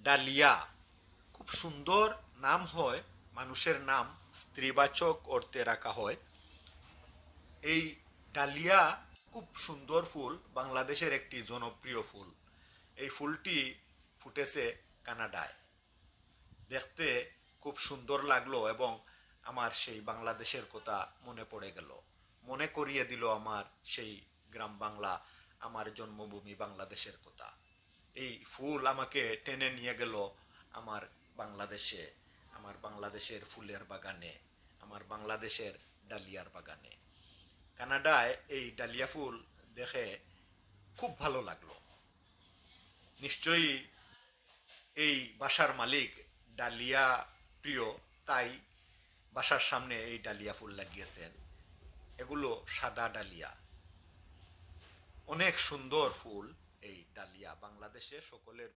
Dahlia খুব সুন্দর নাম হয়, মানুষের নাম স্ত্রীবাচক অর্থে রাখা হয়। এই ডালিয়া খুব সুন্দর ফুল, বাংলাদেশের একটি জনপ্রিয় ফুল। এই ফুলটি ফুটেছে কানাডায়। দেখতে খুব সুন্দর লাগলো এবং আমার সেই বাংলাদেশের কথা মনে পড়ে গেল, মনে করিয়ে দিল আমার সেই গ্রাম বাংলা, আমার জন্মভূমি বাংলাদেশের কথা। এই ফুল আমাকে টেনে নিয়ে গেল আমার বাংলাদেশে, আমার বাংলাদেশের ফুলের বাগানে, আমার বাংলাদেশের ডালিয়ার বাগানে। কানাডায় এই ডালিয়া ফুল দেখে খুব ভালো লাগলো। নিশ্চয়ই এই বাসার মালিক ডালিয়া প্রিয়, তাই বাসার সামনে এই ডালিয়া ফুল লাগিয়েছেন। এগুলো সাদা ডালিয়া, অনেক সুন্দর ফুল। এই ডালিয়া বাংলাদেশে সকলের